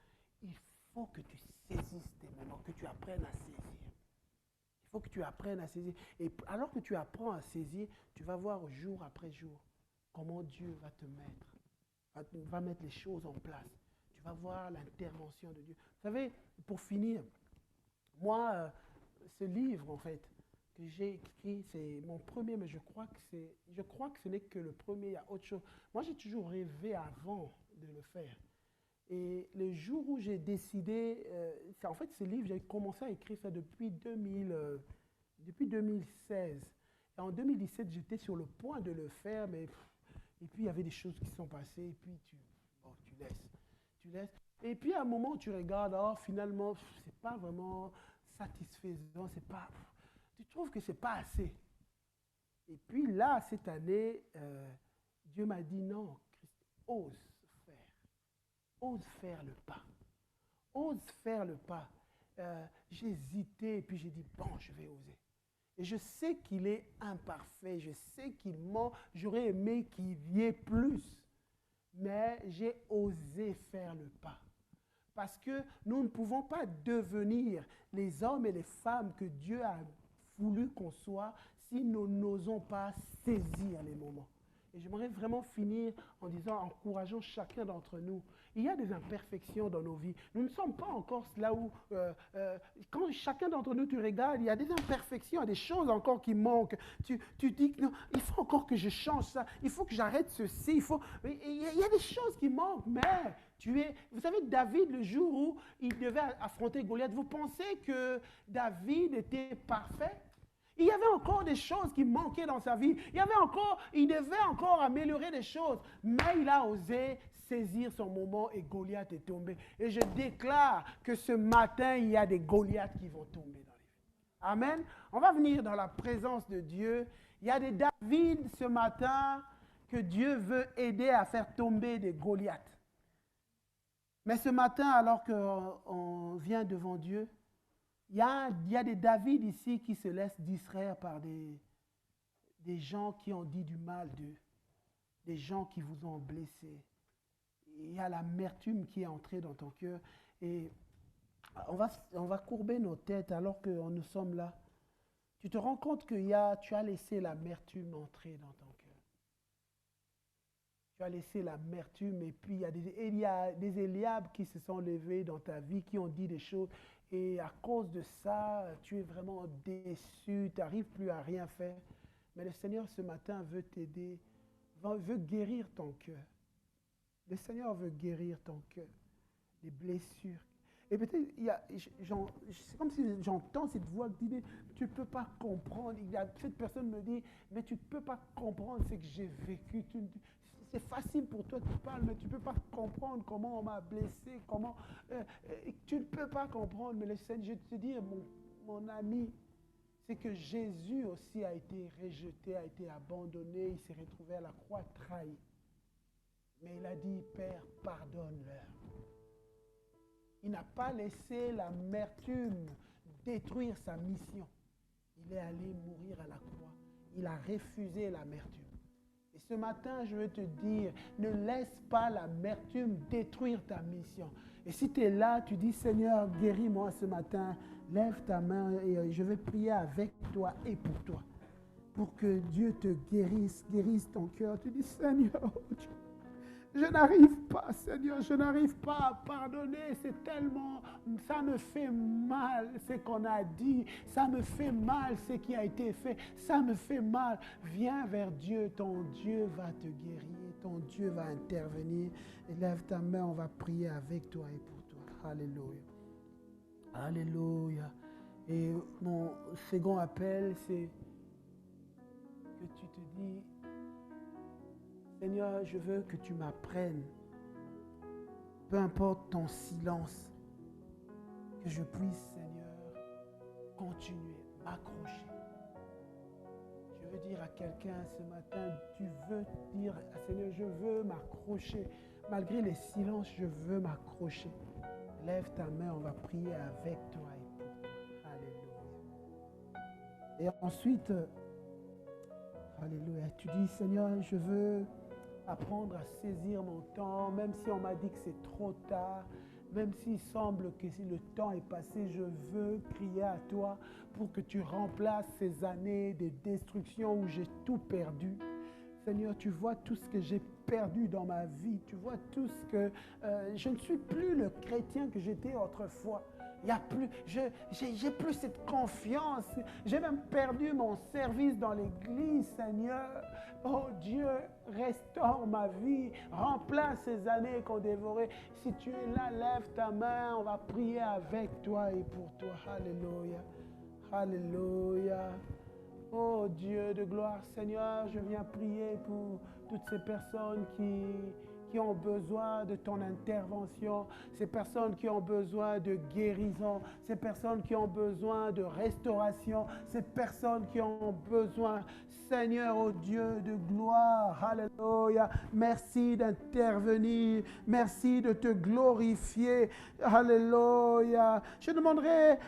A: il faut que tu saisisses tes moments, que tu apprennes à saisir. Il faut que tu apprennes à saisir. Et alors que tu apprends à saisir, tu vas voir jour après jour comment Dieu va te mettre, va mettre les choses en place. Tu vas voir l'intervention de Dieu. Vous savez, pour finir, moi, ce livre, en fait, que j'ai écrit, c'est mon premier, mais je crois que ce n'est que le premier, il y a autre chose. Moi, j'ai toujours rêvé avant de le faire. Et le jour où j'ai décidé, en fait, ce livre, j'ai commencé à écrire ça depuis 2016. Et en 2017, j'étais sur le point de le faire, mais et puis il y avait des choses qui sont passées, et puis tu laisses, tu laisses. Et puis à un moment, tu regardes, oh, finalement, c'est pas vraiment satisfaisant, c'est pas, tu trouves que c'est pas assez. Et puis là, cette année, Dieu m'a dit non, Christ, faire, ose faire le pas, ose faire le pas. J'ai hésité, et puis j'ai dit, bon, je vais oser. Et je sais qu'il est imparfait, je sais qu'il ment, j'aurais aimé qu'il y ait plus, mais j'ai osé faire le pas. Parce que nous ne pouvons pas devenir les hommes et les femmes que Dieu a voulu qu'on soit si nous n'osons pas saisir les moments. Et j'aimerais vraiment finir en disant, encourageant chacun d'entre nous. Il y a des imperfections dans nos vies. Nous ne sommes pas encore là où, quand chacun d'entre nous, tu regardes, il y a des imperfections, il y a des choses encore qui manquent. Tu dis, non, il faut encore que je change ça, il faut que j'arrête ceci, il y a des choses qui manquent, mais vous savez, David, le jour où il devait affronter Goliath, vous pensez que David était parfait? Il y avait encore des choses qui manquaient dans sa vie. Il devait encore améliorer des choses. Mais il a osé saisir son moment et Goliath est tombé. Et je déclare que ce matin, il y a des Goliaths qui vont tomber dans les vies. Amen. On va venir dans la présence de Dieu. Il y a des David ce matin que Dieu veut aider à faire tomber des Goliaths. Mais ce matin, alors qu'on vient devant Dieu, il y a des David ici qui se laissent distraire par des gens qui ont dit du mal d'eux, des gens qui vous ont blessé. Il y a l'amertume qui est entrée dans ton cœur. Et on va courber nos têtes alors que nous sommes là. Tu te rends compte que tu as laissé l'amertume entrer dans ton cœur. Tu as laissé l'amertume et puis il y a des Éliabes qui se sont levés dans ta vie, qui ont dit des choses. Et à cause de ça, tu es vraiment déçu, tu n'arrives plus à rien faire. Mais le Seigneur ce matin veut t'aider, veut guérir ton cœur. Le Seigneur veut guérir ton cœur, les blessures. Et peut-être, c'est comme si j'entends cette voix qui dit, tu ne peux pas comprendre. Cette personne me dit, mais tu ne peux pas comprendre ce que j'ai vécu. C'est facile pour toi, tu parles, mais tu ne peux pas comprendre comment on m'a blessé, tu ne peux pas comprendre. Mais le Seigneur, je te dis, mon ami, c'est que Jésus aussi a été rejeté, a été abandonné, il s'est retrouvé à la croix trahi. Mais il a dit, Père, pardonne-leur. Il n'a pas laissé l'amertume détruire sa mission. Il est allé mourir à la croix. Il a refusé l'amertume. Et ce matin, je veux te dire, ne laisse pas l'amertume détruire ta mission. Et si tu es là, tu dis, Seigneur, guéris-moi ce matin, lève ta main et je vais prier avec toi et pour toi. Pour que Dieu te guérisse ton cœur. Tu dis, Seigneur, je n'arrive pas, Seigneur, je n'arrive pas à pardonner. C'est tellement, ça me fait mal ce qu'on a dit. Ça me fait mal ce qui a été fait. Ça me fait mal. Viens vers Dieu, ton Dieu va te guérir. Ton Dieu va intervenir. Et lève ta main, on va prier avec toi et pour toi. Alléluia. Alléluia. Et mon second appel, c'est que tu te dis, Seigneur, je veux que tu m'apprennes, peu importe ton silence, que je puisse, Seigneur, continuer, m'accrocher. Je veux dire à quelqu'un ce matin, tu veux dire, Seigneur, je veux m'accrocher. Malgré les silences, je veux m'accrocher. Lève ta main, on va prier avec toi et pour toi. Alléluia. Et ensuite, alléluia, tu dis, Seigneur, je veux apprendre à saisir mon temps, même si on m'a dit que c'est trop tard, même s'il semble que si le temps est passé, je veux crier à toi pour que tu remplaces ces années de destruction où j'ai tout perdu. Seigneur, tu vois tout ce que j'ai perdu dans ma vie, tu vois tout ce que... je ne suis plus le chrétien que j'étais autrefois. Il y a plus, j'ai plus cette confiance. J'ai même perdu mon service dans l'église, Seigneur. Oh Dieu, restaure ma vie. Remplace ces années qu'on dévorait. Si tu es là, lève ta main. On va prier avec toi et pour toi. Alléluia. Alléluia. Oh Dieu de gloire, Seigneur, je viens prier pour toutes ces personnes qui ont besoin de ton intervention, ces personnes qui ont besoin de guérison, ces personnes qui ont besoin de restauration, ces personnes qui ont besoin, Seigneur, oh Dieu de gloire, alléluia, merci d'intervenir, merci de te glorifier, alléluia. Je demanderai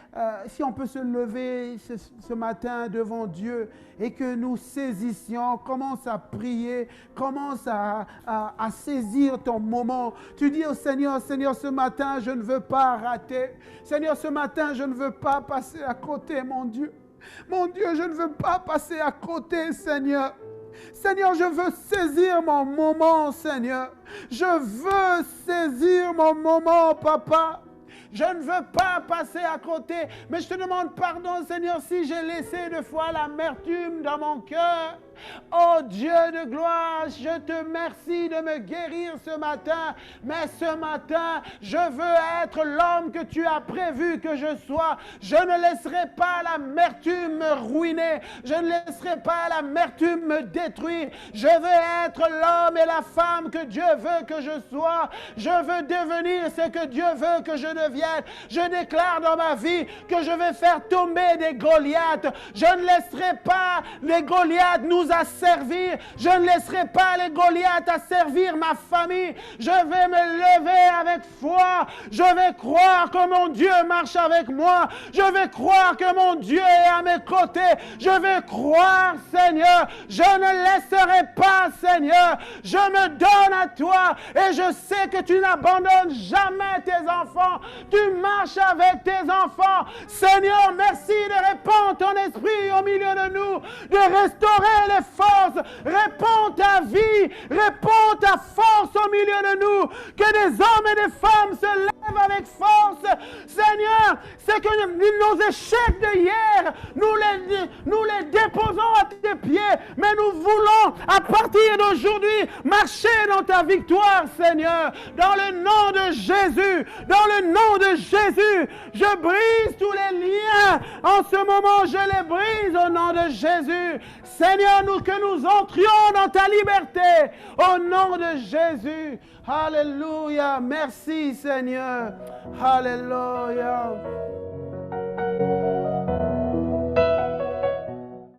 A: si on peut se lever ce matin devant Dieu et que nous saisissions, commence à prier, commence à saisir ton moment. Tu dis au Seigneur, Seigneur, ce matin, je ne veux pas rater. Seigneur, ce matin, je ne veux pas passer à côté, mon Dieu. Mon Dieu, je ne veux pas passer à côté, Seigneur. Seigneur, je veux saisir mon moment, Seigneur. Je veux saisir mon moment, Papa. Je ne veux pas passer à côté, mais je te demande pardon, Seigneur, si j'ai laissé de fois l'amertume dans mon cœur. Oh Dieu de gloire, je te remercie de me guérir ce matin, mais ce matin, je veux être l'homme que tu as prévu que je sois. Je ne laisserai pas l'amertume me ruiner, je ne laisserai pas l'amertume me détruire. Je veux être l'homme et la femme que Dieu veut que je sois. Je veux devenir ce que Dieu veut que je devienne. Je déclare dans ma vie que je vais faire tomber des Goliaths. Je ne laisserai pas les Goliaths nous asservir. Je ne laisserai pas les Goliaths asservir ma famille. Je vais me lever avec foi. Je vais croire que mon Dieu marche avec moi. Je vais croire que mon Dieu est à mes côtés. Je vais croire, Seigneur. Je ne laisserai pas, Seigneur. Je me donne à toi et je sais que tu n'abandonnes jamais tes enfants. Tu marches avec tes enfants. Seigneur, merci de répandre ton esprit au milieu de nous, de restaurer les forces. Répands ta vie, répands ta force au milieu de nous. Que des hommes et des femmes se lèvent avec force. Seigneur, c'est que nos échecs de hier, nous les déposons à tes pieds. Mais nous voulons, à partir d'aujourd'hui, marcher dans ta victoire, Seigneur. Dans le nom de Jésus, dans le nom de Jésus, je brise tous les liens. En ce moment, je les brise au nom de Jésus. Seigneur, que nous entrions dans ta liberté. Au nom de Jésus. Alléluia. Merci, Seigneur. Alléluia.